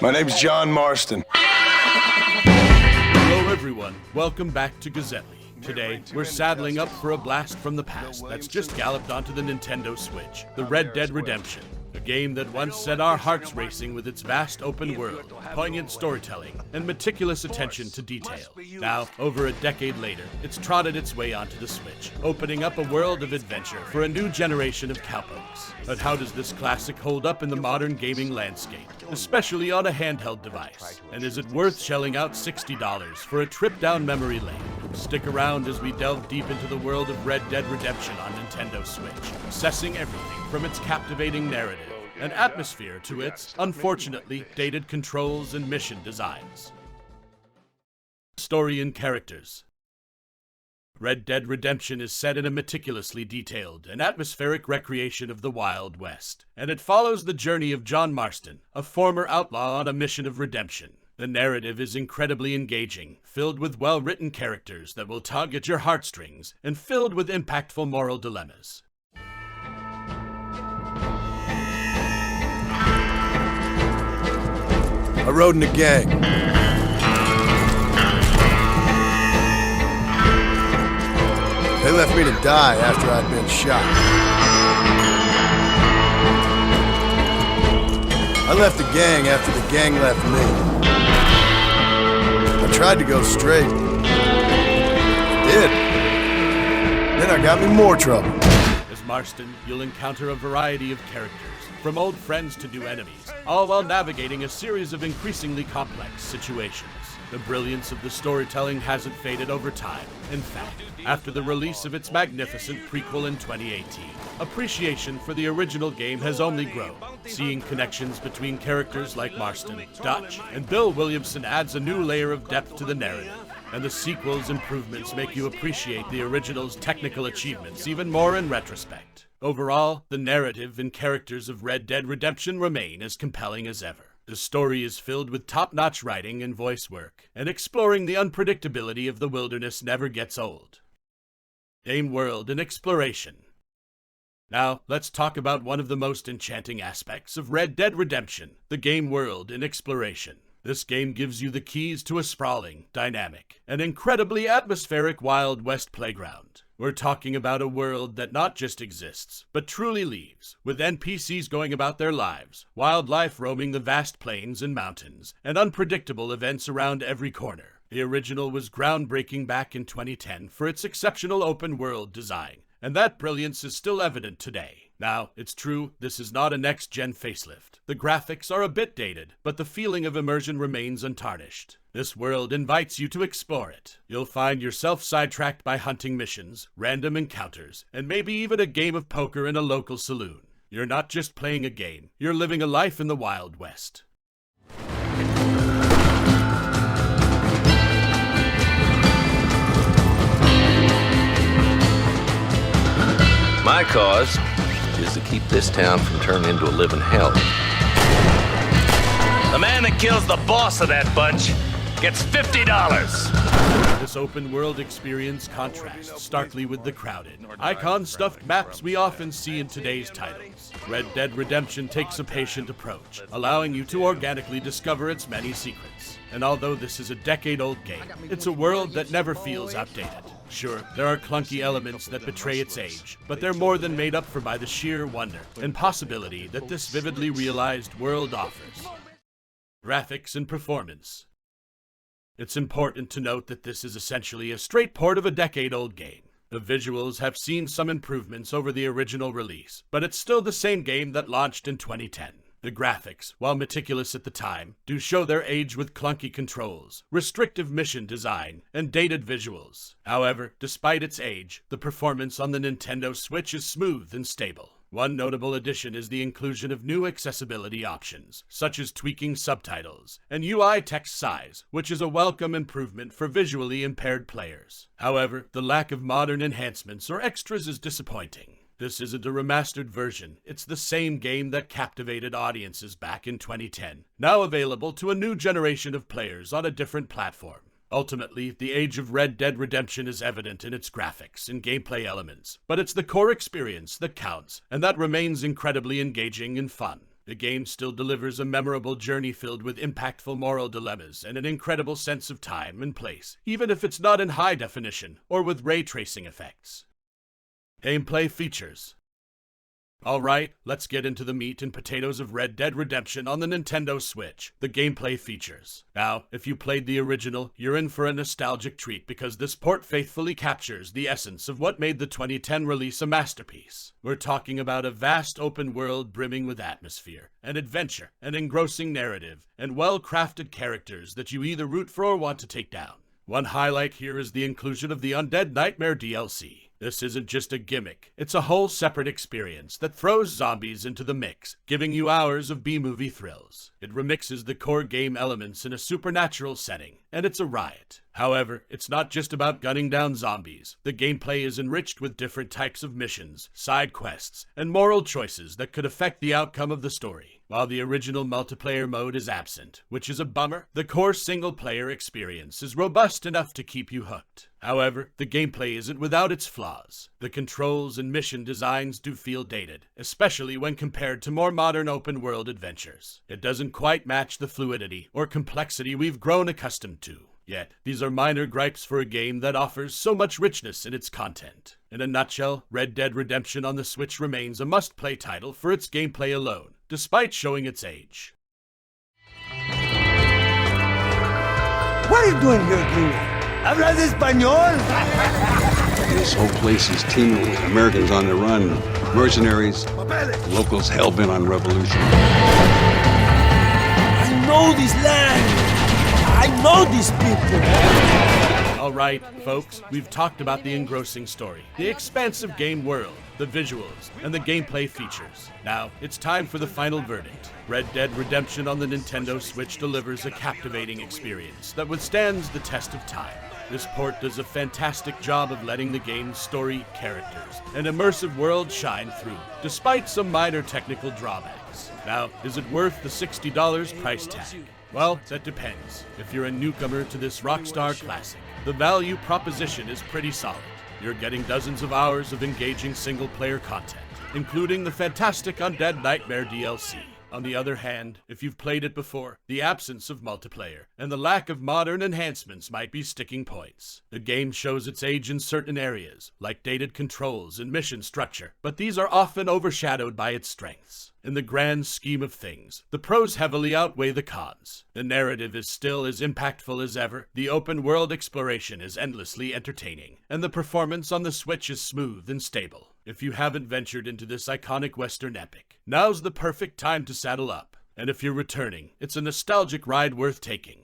My name's John Marston. Hello everyone, welcome back to Gazetly. Today, we're saddling up for a blast from the past that's just galloped onto the Nintendo Switch, the Red Dead Redemption. A game that once set our hearts racing with its vast open world, poignant storytelling, and meticulous attention to detail. Now, over a decade later, it's trotted its way onto the Switch, opening up a world of adventure for a new generation of cowpokes. But how does this classic hold up in the modern gaming landscape, especially on a handheld device? And is it worth shelling out $60 for a trip down memory lane? Stick around as we delve deep into the world of Red Dead Redemption on Nintendo Switch, assessing everything from its captivating narrative and atmosphere to its, unfortunately, dated controls and mission designs. Story and characters. Red Dead Redemption is set in a meticulously detailed and atmospheric recreation of the Wild West, and it follows the journey of John Marston, a former outlaw on a mission of redemption. The narrative is incredibly engaging, filled with well-written characters that will tug at your heartstrings, and filled with impactful moral dilemmas. I rode in a gang. They left me to die after I'd been shot. I left the gang after the gang left me. I tried to go straight. I did. Then I got me more trouble. As Marston, you'll encounter a variety of characters, from old friends to new enemies, all while navigating a series of increasingly complex situations. The brilliance of the storytelling hasn't faded over time. In fact, after the release of its magnificent prequel in 2018, appreciation for the original game has only grown. Seeing connections between characters like Marston, Dutch, and Bill Williamson adds a new layer of depth to the narrative, and the sequel's improvements make you appreciate the original's technical achievements even more in retrospect. Overall, the narrative and characters of Red Dead Redemption remain as compelling as ever. The story is filled with top-notch writing and voice work, and exploring the unpredictability of the wilderness never gets old. Game world and exploration. Now, let's talk about one of the most enchanting aspects of Red Dead Redemption, the game world and exploration. This game gives you the keys to a sprawling, dynamic, and incredibly atmospheric Wild West playground. We're talking about a world that not just exists, but truly lives, with NPCs going about their lives, wildlife roaming the vast plains and mountains, and unpredictable events around every corner. The original was groundbreaking back in 2010 for its exceptional open-world design, and that brilliance is still evident today. Now, it's true, this is not a next-gen facelift. The graphics are a bit dated, but the feeling of immersion remains untarnished. This world invites you to explore it. You'll find yourself sidetracked by hunting missions, random encounters, and maybe even a game of poker in a local saloon. You're not just playing a game, you're living a life in the Wild West. My cause is to keep this town from turning into a living hell. The man that kills the boss of that bunch gets $50. This open-world experience contrasts starkly with the crowded, icon-stuffed maps we often see in today's titles. Red Dead Redemption takes a patient approach, allowing you to organically discover its many secrets. And although this is a decade-old game, it's a world that never feels outdated. Sure, there are clunky elements that betray its age, but they're more than made up for by the sheer wonder and possibility that this vividly realized world offers. Graphics and performance. It's important to note that this is essentially a straight port of a decade-old game. The visuals have seen some improvements over the original release, but it's still the same game that launched in 2010. The graphics, while meticulous at the time, do show their age with clunky controls, restrictive mission design, and dated visuals. However, despite its age, the performance on the Nintendo Switch is smooth and stable. One notable addition is the inclusion of new accessibility options, such as tweaking subtitles and UI text size, which is a welcome improvement for visually impaired players. However, the lack of modern enhancements or extras is disappointing. This isn't a remastered version, it's the same game that captivated audiences back in 2010, now available to a new generation of players on a different platform. Ultimately, the age of Red Dead Redemption is evident in its graphics and gameplay elements, but it's the core experience that counts, and that remains incredibly engaging and fun. the game still delivers a memorable journey filled with impactful moral dilemmas and an incredible sense of time and place, even if it's not in high definition or with ray tracing effects. Gameplay features. Alright, let's get into the meat and potatoes of Red Dead Redemption on the Nintendo Switch, the gameplay features. Now, if you played the original, you're in for a nostalgic treat because this port faithfully captures the essence of what made the 2010 release a masterpiece. We're talking about a vast open world brimming with atmosphere, and adventure, an engrossing narrative, and well-crafted characters that you either root for or want to take down. One highlight here is the inclusion of the Undead Nightmare DLC. This isn't just a gimmick, it's a whole separate experience that throws zombies into the mix, giving you hours of B-movie thrills. It remixes the core game elements in a supernatural setting, and it's a riot. However, it's not just about gunning down zombies. The gameplay is enriched with different types of missions, side quests, and moral choices that could affect the outcome of the story. While the original multiplayer mode is absent, which is a bummer, the core single-player experience is robust enough to keep you hooked. However, the gameplay isn't without its flaws. The controls and mission designs do feel dated, especially when compared to more modern open-world adventures. It doesn't quite match the fluidity or complexity we've grown accustomed to. Yet, these are minor gripes for a game that offers so much richness in its content. In a nutshell, Red Dead Redemption on the Switch remains a must-play title for its gameplay alone, despite showing its age. What are you doing here, gringo? ¿Hablas español? This whole place is teeming with Americans on the run, mercenaries, locals hell-bent on revolution. I know this land. I know these people. Alright, folks, we've talked about the engrossing story, the expansive game world, the visuals, and the gameplay features. Now, it's time for the final verdict. Red Dead Redemption on the Nintendo Switch delivers a captivating experience that withstands the test of time. This port does a fantastic job of letting the game's story, characters, and immersive world shine through, despite some minor technical drawbacks. Now, is it worth the $60 price tag? Well, that depends. If you're a newcomer to this Rockstar classic, the value proposition is pretty solid. You're getting dozens of hours of engaging single-player content, including the fantastic Undead Nightmare DLC. On the other hand, if you've played it before, the absence of multiplayer and the lack of modern enhancements might be sticking points. The game shows its age in certain areas, like dated controls and mission structure, but these are often overshadowed by its strengths. In the grand scheme of things, the pros heavily outweigh the cons. The narrative is still as impactful as ever, the open-world exploration is endlessly entertaining, and the performance on the Switch is smooth and stable. If you haven't ventured into this iconic Western epic, now's the perfect time to saddle up. And if you're returning, it's a nostalgic ride worth taking.